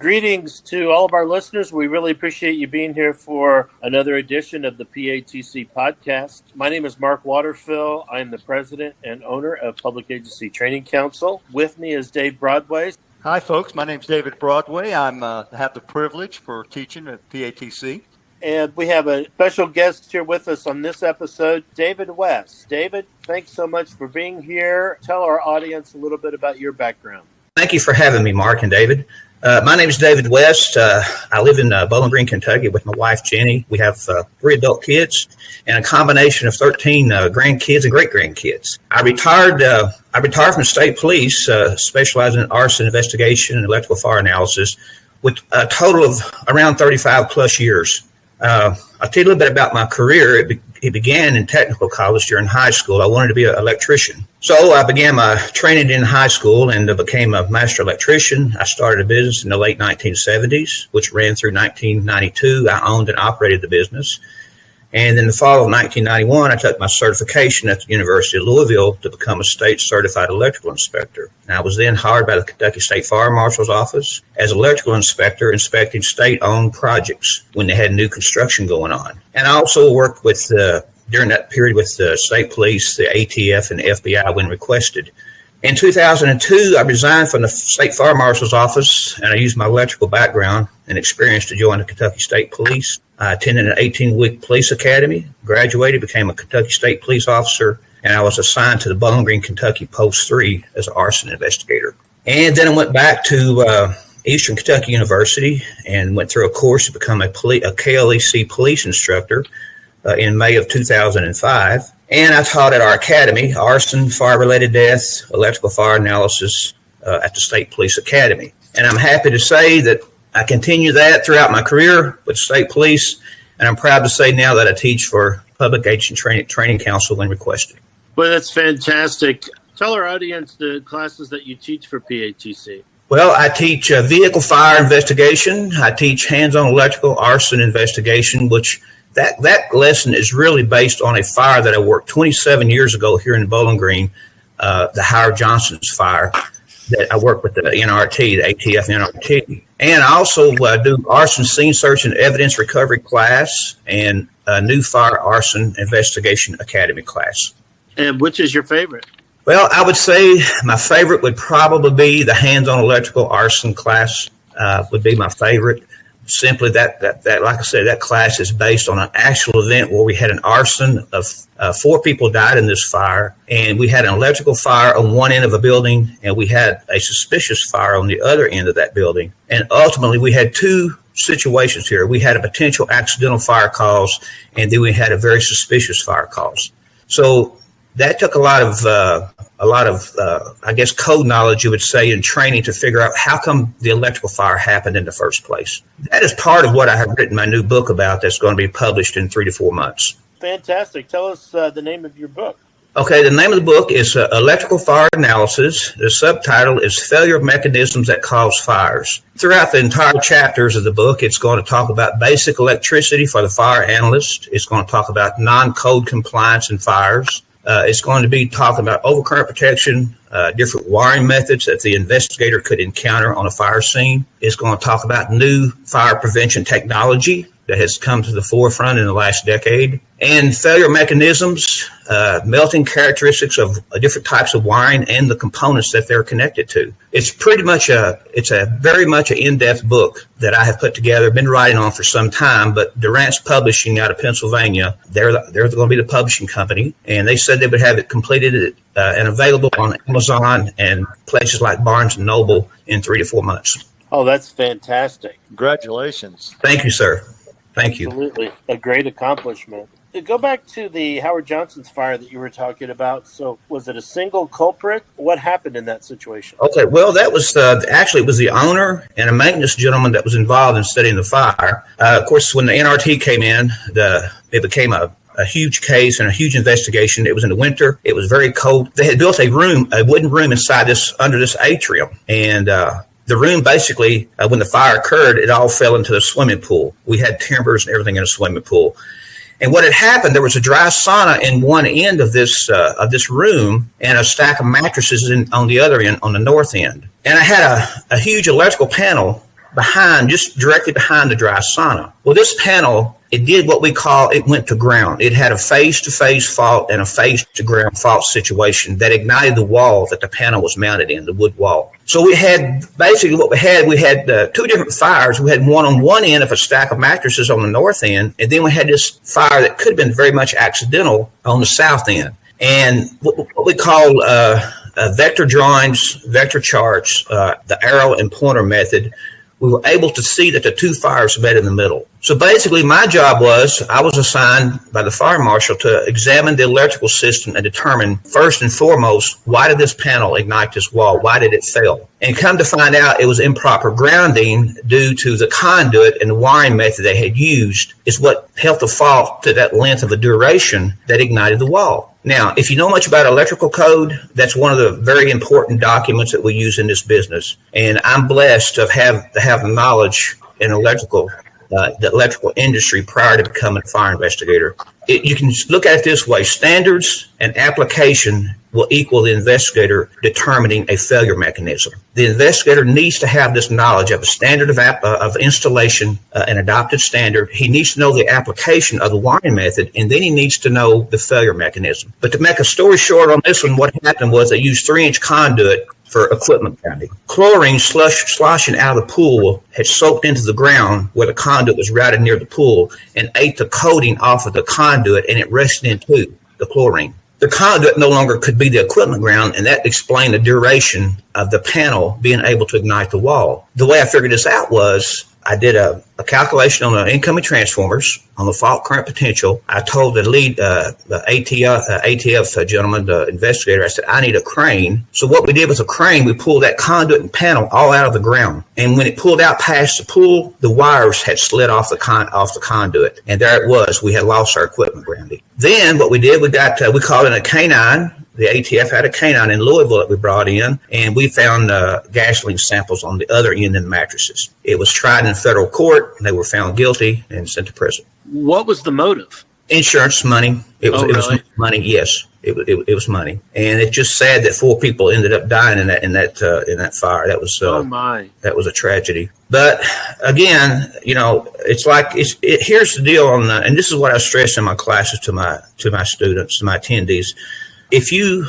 Greetings to all of our listeners. We really appreciate you being here for another edition of the PATC podcast. My name is Mark Waterfill. I am the president and owner of Public Agency Training Council. With me is Dave Broadway. Hi, folks. My name is David Broadway. I have the privilege for teaching at PATC. And we have a special guest here with us on this episode, David West. David, thanks so much for being here. Tell our audience a little bit about your background. Thank you for having me, Mark and David. My name is David West. I live in Bowling Green, Kentucky with my wife, Jenny. We have 3 adult kids and a combination of 13 grandkids and great-grandkids. I retired from state police, specializing in arson investigation and electrical fire analysis with a total of around 35-plus years. I'll tell you a little bit about my career. It began in technical college during high school. I wanted to be an electrician. So I began my training in high school and became a master electrician. I started a business in the late 1970s, which ran through 1992. I owned and operated the business. And in the fall of 1991, I took my certification at the University of Louisville to become a state certified electrical inspector. And I was then hired by the Kentucky State Fire Marshal's Office as electrical inspector, inspecting state-owned projects when they had new construction going on. And I also worked with, during that period with the state police, the ATF, and the FBI when requested. In 2002, I resigned from the State Fire Marshal's Office, and I used my electrical background and experience to join the Kentucky State Police. I attended an 18-week police academy, graduated, became a Kentucky State Police officer, and I was assigned to the Bowling Green, Kentucky Post 3 as an arson investigator. And then I went back to Eastern Kentucky University and went through a course to become a KLEC police instructor in May of 2005. And I taught at our academy, arson, fire-related death, electrical fire analysis at the State Police Academy. And I'm happy to say that I continue that throughout my career with state police, and I'm proud to say now that I teach for Public Agency Training Council when requested. Well, that's fantastic. Tell our audience the classes that you teach for PATC. Well, I teach vehicle fire investigation. I teach hands-on electrical arson investigation, which that lesson is really based on a fire that I worked 27 years ago here in Bowling Green, the Howard Johnson's fire. That I work with the NRT, the ATF NRT. And I also do arson scene search and evidence recovery class and a new fire arson investigation academy class. And which is your favorite? Well, I would say my favorite would probably be the hands-on electrical arson class would be my favorite. Simply that, like I said, that class is based on an actual event where we had an arson of 4 people died in this fire, and we had an electrical fire on one end of a building, and we had a suspicious fire on the other end of that building. And ultimately, we had 2 situations here. We had a potential accidental fire cause, and then we had a very suspicious fire cause. So that took a lot of I guess, code knowledge, you would say, and training to figure out how come the electrical fire happened in the first place. That is part of what I have written my new book about that's going to be published in 3 to 4 months. Fantastic. Tell us the name of your book. Okay, the name of the book is Electrical Fire Analysis. The subtitle is Failure Mechanisms That Cause Fires. Throughout the entire chapters of the book, it's going to talk about basic electricity for the fire analyst. It's going to talk about non-code compliance in fires. It's going to be talking about overcurrent protection, different wiring methods that the investigator could encounter on a fire scene. It's going to talk about new fire prevention technology that has come to the forefront in the last decade, and failure mechanisms, melting characteristics of different types of wiring and the components that they're connected to. It's very much an in-depth book that I have put together, been writing on for some time, but Durant's Publishing out of Pennsylvania, they're going to be the publishing company, and they said they would have it completed and available on Amazon and places like Barnes & Noble in 3 to 4 months. Oh, that's fantastic. Congratulations. Thank you, sir. Thank you. Absolutely. A great accomplishment. To go back to the Howard Johnson's fire that you were talking about. So was it a single culprit? What happened in that situation? Okay, well, that was actually it was the owner and a maintenance gentleman that was involved in setting the fire. Of course, when the NRT came in, it became a huge case and a huge investigation. It was in the winter. It was very cold. They had built a wooden room inside under this atrium. And the room basically, when the fire occurred, it all fell into the swimming pool. We had timbers and everything in a swimming pool. And what had happened, there was a dry sauna in one end of this room and a stack of mattresses on the other end, on the north end. And I had a huge electrical panel just directly behind the dry sauna. Well, this panel, it did what we call, it went to ground. It had a phase-to-phase fault and a phase-to-ground fault situation that ignited the wall that the panel was mounted in, the wood wall. So we had, basically what we had two different fires. We had one on one end of a stack of mattresses on the north end, and then we had this fire that could have been very much accidental on the south end. And what we call vector drawings, vector charts, the arrow and pointer method, we were able to see that the two fires met in the middle. So basically my job was, I was assigned by the fire marshal to examine the electrical system and determine first and foremost, why did this panel ignite this wall? Why did it fail? And come to find out it was improper grounding due to the conduit and the wiring method they had used is what helped the fault to that length of a duration that ignited the wall. Now, if you know much about electrical code, that's one of the very important documents that we use in this business. And I'm blessed to have the knowledge in the electrical industry prior to becoming a fire investigator. You can look at it this way. Standards and application will equal the investigator determining a failure mechanism. The investigator needs to have this knowledge of a standard of installation, an adopted standard. He needs to know the application of the wiring method, and then he needs to know the failure mechanism. But to make a story short on this one, what happened was they used 3-inch conduit for equipment grounding. Chlorine sloshing out of the pool had soaked into the ground where the conduit was routed near the pool and ate the coating off of the conduit, and it rusted into the chlorine. The conduit no longer could be the equipment ground, and that explained the duration of the panel being able to ignite the wall. The way I figured this out was I did a calculation on the incoming transformers on the fault current potential. I told the lead, the ATF gentleman, the investigator, I said, I need a crane. So what we did with a crane, we pulled that conduit and panel all out of the ground. And when it pulled out past the pool, the wires had slid off the conduit. And there it was. We had lost our equipment grounding. Then what we did, we called in a canine. The ATF had a canine in Louisville that we brought in, and we found gasoline samples on the other end of the mattresses. It was tried in federal court, and they were found guilty and sent to prison. What was the motive? Insurance money. It was money. Yes, it was money, and it's just sad that 4 people ended up dying in that fire. That was that was a tragedy. But again, it's like here's the deal on and this is what I stress in my classes to my students, to my attendees. If you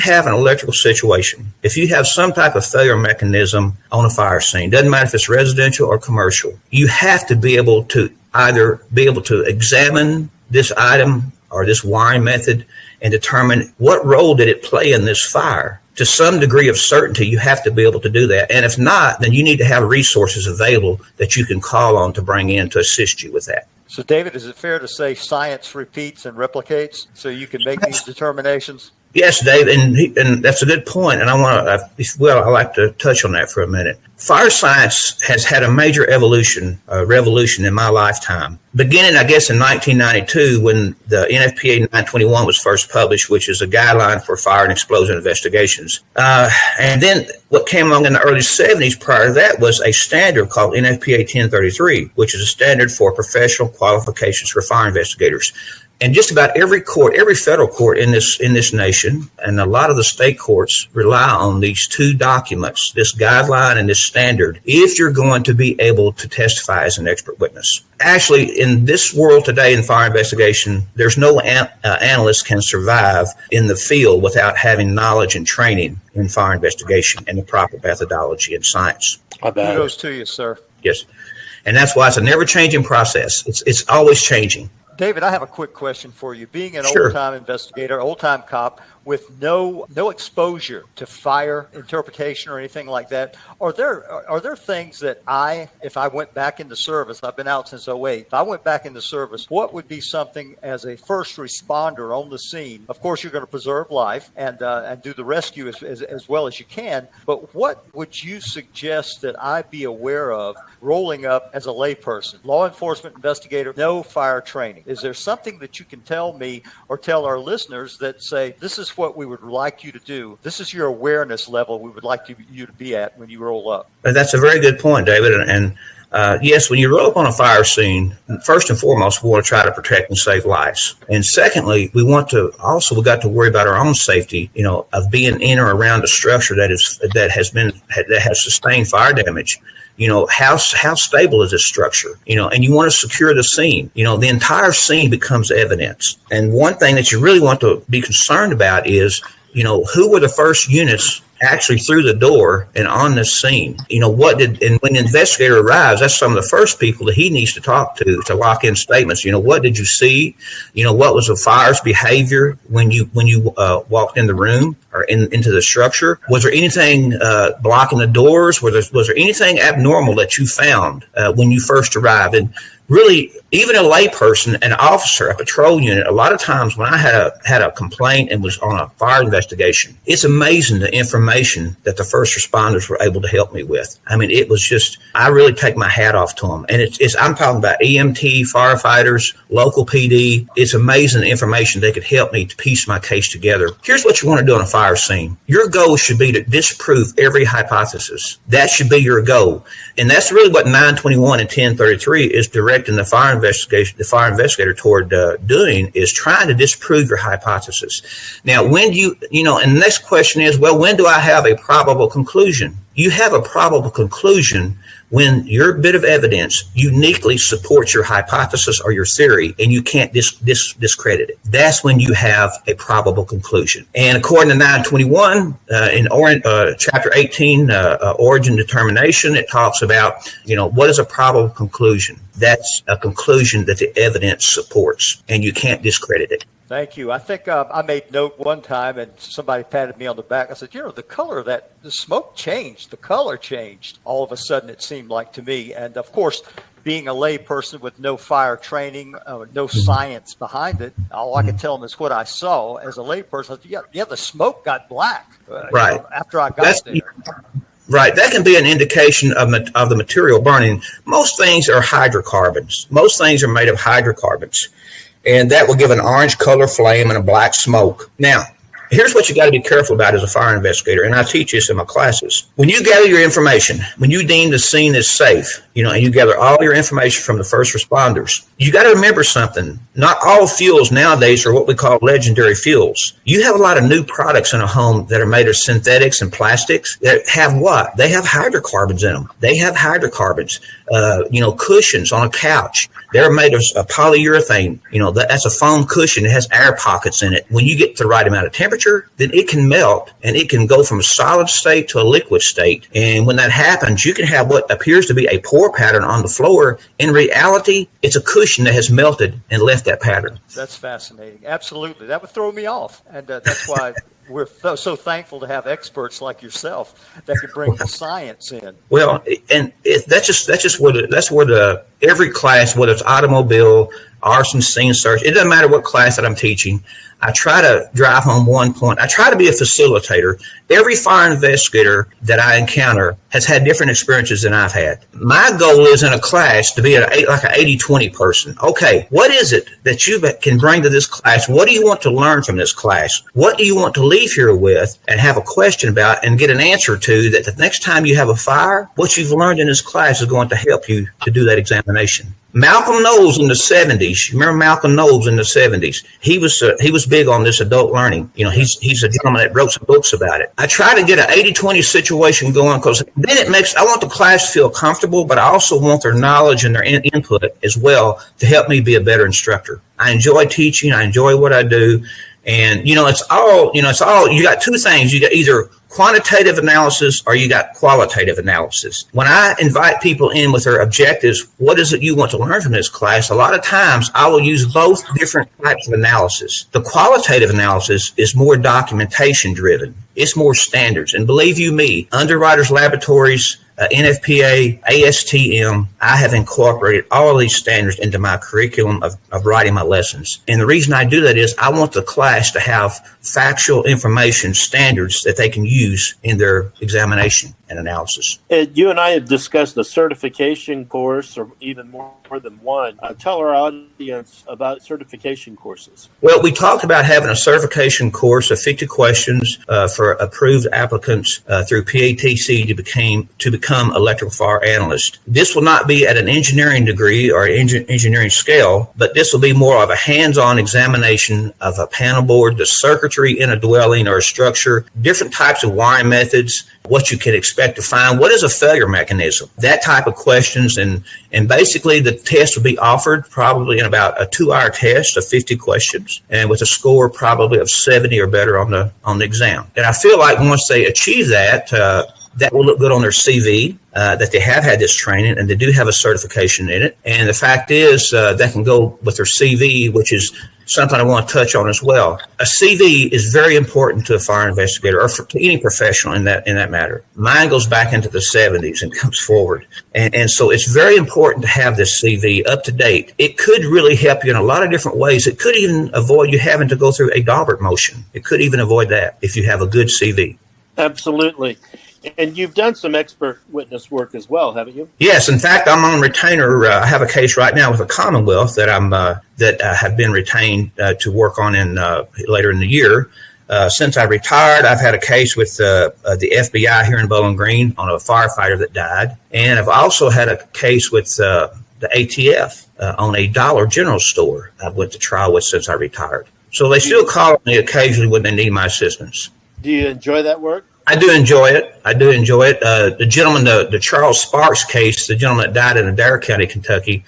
have an electrical situation, if you have some type of failure mechanism on a fire scene, doesn't matter if it's residential or commercial, you have to be able to either be able to examine this item or this wiring method and determine what role did it play in this fire. To some degree of certainty, you have to be able to do that. And if not, then you need to have resources available that you can call on to bring in to assist you with that. So, David, is it fair to say science repeats and replicates so you can make these determinations? Yes, Dave, and that's a good point, and I like to touch on that for a minute. Fire science has had a major revolution in my lifetime. Beginning, I guess, in 1992, when the NFPA 921 was first published, which is a guideline for fire and explosion investigations. And then what came along in the early 70s prior to that was a standard called NFPA 1033, which is a standard for professional qualifications for fire investigators. And just about every federal court in this nation, and a lot of the state courts rely on these 2 documents, this guideline and this standard, if you're going to be able to testify as an expert witness. Actually, in this world today in fire investigation, there's no analyst can survive in the field without having knowledge and training in fire investigation and the proper methodology and science. Kudos to you, sir. Yes. And that's why it's a never-changing process. It's always changing. David, I have a quick question for you. Being an Sure. old-time investigator, old-time cop, with no exposure to fire interpretation or anything like that, are there things that if I went back into service, I've been out since 2008, if I went back into service, what would be something as a first responder on the scene? Of course, you're going to preserve life and do the rescue as well as you can, but what would you suggest that I be aware of rolling up as a layperson, law enforcement investigator, no fire training? Is there something that you can tell me or tell our listeners that say, this is what we would like you to do. This is your awareness level we would like you to be at when you roll up. That's a very good point, David. And yes, when you roll up on a fire scene, first and foremost, we want to try to protect and save lives. And secondly, we got to worry about our own safety, of being in or around a structure that has sustained fire damage. how stable is this structure? And you want to secure the scene. The entire scene becomes evidence. And one thing that you really want to be concerned about is, who were the first units actually through the door and on this scene? And when the investigator arrives, that's some of the first people that he needs to talk to lock in statements. What did you see? What was the fire's behavior when you walked in the room or into the structure? Was there anything blocking the doors? Was there anything abnormal that you found when you first arrived? And really, even a layperson, an officer, a patrol unit, a lot of times when I had a complaint and was on a fire investigation, it's amazing the information that the first responders were able to help me with. I mean, it was just, I really take my hat off to them. And I'm talking about EMT, firefighters, local PD. It's amazing the information they could help me to piece my case together. Here's what you want to do on a fire scene. Your goal should be to disprove every hypothesis. That should be your goal. And that's really what 921 and 1033 is directing the fire investigator toward doing, is trying to disprove your hypothesis. Now, when and the next question is, well, when do I have a probable conclusion? You have a probable conclusion when your bit of evidence uniquely supports your hypothesis or your theory, and you can't discredit it. That's when you have a probable conclusion. And according to 921, in Chapter 18, Origin Determination, it talks about, what is a probable conclusion? That's a conclusion that the evidence supports, and you can't discredit it. Thank you. I think I made note one time, and somebody patted me on the back. I said, the color of the smoke changed. The color changed. All of a sudden, it seemed like to me. And of course, being a lay person with no fire training, no science behind it, all I could tell them is what I saw as a lay person. I said, the smoke got black right after I got there. Right. That can be an indication of the material burning. Most things are hydrocarbons. Most things are made of hydrocarbons. And that will give an orange color flame and a black smoke. Now, here's what you got to be careful about as a fire investigator, and I teach this in my classes. When you gather your information, when you deem the scene is safe, and you gather all your information from the first responders, you got to remember something. Not all fuels nowadays are what we call legendary fuels. You have a lot of new products in a home that are made of synthetics and plastics that have what? They have hydrocarbons in them. They have hydrocarbons. Cushions on a couch, they're made of polyurethane. That's a foam cushion. It has air pockets in it. When you get to the right amount of temperature, then it can melt and it can go from a solid state to a liquid state. And when that happens, you can have what appears to be a pore pattern on the floor. In reality, it's a cushion that has melted and left that pattern. That's fascinating. Absolutely. That would throw me off. And that's why we're so thankful to have experts like yourself that can bring the science in. Well, and that's where every class, whether it's automobile, arson, scene search, it doesn't matter what class that I'm teaching. I try to drive home one point. I try to be a facilitator. Every fire investigator that I encounter has had different experiences than I've had. My goal is in a class to be like an 80-20 person. Okay, what is it that you can bring to this class? What do you want to learn from this class? What do you want to leave here with and have a question about and get an answer to, that the next time you have a fire, what you've learned in this class is going to help you to do that examination. Malcolm Knowles in the 70s. You remember Malcolm Knowles in the 70s? He was big on this adult learning. He's a gentleman that wrote some books about it. I try to get an 80-20 situation going, because then I want the class to feel comfortable, but I also want their knowledge and their input as well to help me be a better instructor. I enjoy teaching. I enjoy what I do. And, you got two things. You got either quantitative analysis or you got qualitative analysis. When I invite people in with their objectives, what is it you want to learn from this class? A lot of times I will use both different types of analysis. The qualitative analysis is more documentation driven. It's more standards. And believe you me, underwriters laboratories, NFPA, ASTM, I have incorporated all of these standards into my curriculum of writing my lessons. And the reason I do that is I want the class to have factual information standards that they can use in their examination and analysis. You and I have discussed a certification course, or even more than one. Tell our audience about certification courses. Well, we talked about having a certification course of 50 questions for approved applicants through PATC to become electrical fire analyst. This will not be at an engineering degree or engineering scale, but this will be more of a hands-on examination of a panel board, the circuitry in a dwelling or a structure, different types of wiring methods, what you can expect to find. What is a failure mechanism? That type of questions. And basically the test will be offered probably in about a 2-hour test of 50 questions and with a score probably of 70 or better on the exam. And I feel like once they achieve that, that will look good on their CV, that they have had this training and they do have a certification in it. And the fact is that can go with their CV, which is something I want to touch on as well. A CV is very important to a fire investigator or to any professional in that matter. Mine goes back into the 70s and comes forward. And so it's very important to have this CV up to date. It could really help you in a lot of different ways. It could even avoid you having to go through a Daubert motion. It could even avoid that if you have a good CV. Absolutely. And you've done some expert witness work as well, haven't you? Yes. In fact, I'm on retainer. I have a case right now with the Commonwealth that I have been retained to work on later in the year. Since I retired, I've had a case with the FBI here in Bowling Green on a firefighter that died. And I've also had a case with the ATF on a Dollar General store I went to trial with since I retired. So they still call me occasionally when they need my assistance. Do you enjoy that work? I do enjoy it. The gentleman, the Charles Sparks case, the gentleman that died in Adair County, Kentucky,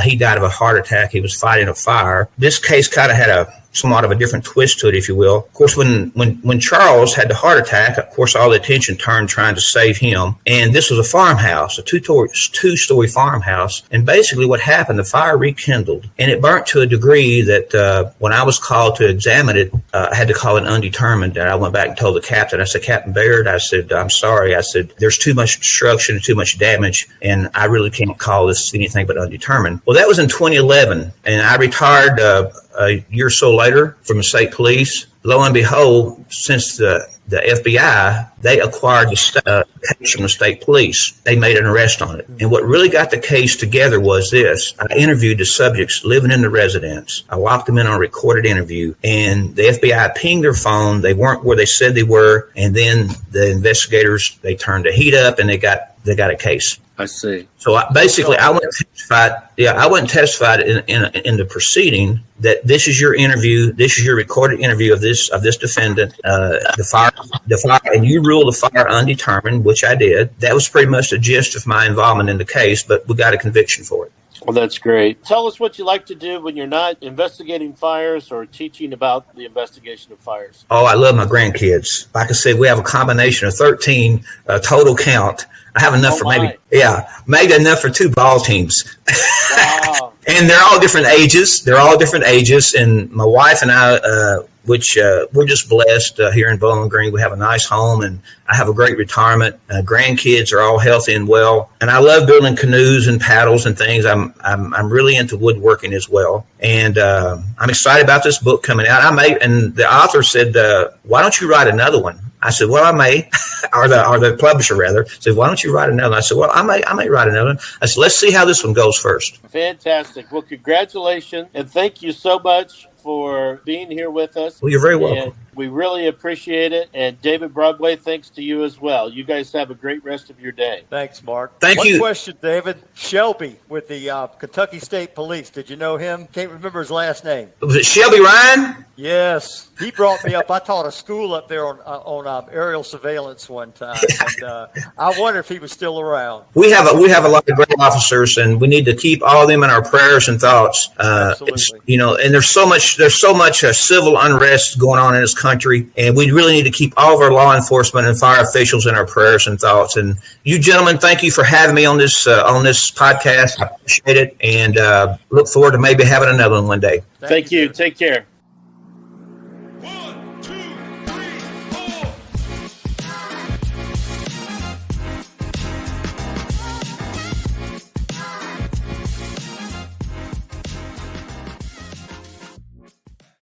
he died of a heart attack. He was fighting a fire. This case kind of had somewhat of a different twist to it, if you will. Of course, when Charles had the heart attack, of course, all the attention turned trying to save him. And this was a farmhouse, a two-story farmhouse. And basically what happened, the fire rekindled. And it burnt to a degree that when I was called to examine it, I had to call it undetermined. And I went back and told the captain, I said, Captain Baird, I said, I'm sorry. I said, there's too much destruction and too much damage, and I really can't call this anything but undetermined. Well, that was in 2011, and I retired a year or so later from the state police. Lo and behold, since the FBI, they acquired the case from the state police. They made an arrest on it. And what really got the case together was this. I interviewed the subjects living in the residence. I locked them in on a recorded interview, and the FBI pinged their phone. They weren't where they said they were. And then the investigators, they turned the heat up and they got a case. I see. So I went and testified in the proceeding that this is your interview, this is your recorded interview of this defendant, the fire, and you ruled the fire undetermined, which I did. That was pretty much the gist of my involvement in the case, but we got a conviction for it. Well, that's great. Tell us what you like to do when you're not investigating fires or teaching about the investigation of fires. Oh, I love my grandkids. Like I said, we have a combination of 13 total count. I have enough for maybe enough for 2 ball teams. Wow. And they're all different ages. And my wife and I, we're just blessed here in Bowling Green. We have a nice home, and I have a great retirement. Grandkids are all healthy and well, and I love building canoes and paddles and things. I'm really into woodworking as well, and I'm excited about this book coming out. And the author said, "Why don't you write another one?" I said, well, I may, or the publisher rather said, why don't you write another one? I said, well, I may write another one. I said, let's see how this one goes first. Fantastic. Well, congratulations, and thank you so much for being here with us. Well, you're very welcome. We really appreciate it. And David Broadway, thanks to you as well. You guys have a great rest of your day. Thanks, Mark. Thank you. One question, David. Shelby with the Kentucky State Police. Did you know him? Can't remember his last name. Was it Shelby Ryan? Yes. He brought me up. I taught a school up there on aerial surveillance one time. And I wonder if he was still around. We have a lot of great officers, and we need to keep all of them in our prayers and thoughts. Absolutely. And there's so much civil unrest going on in this country, and we really need to keep all of our law enforcement and fire officials in our prayers and thoughts. And you gentlemen, thank you for having me on this podcast. I appreciate it, and look forward to maybe having another one day. Thank you. Take care.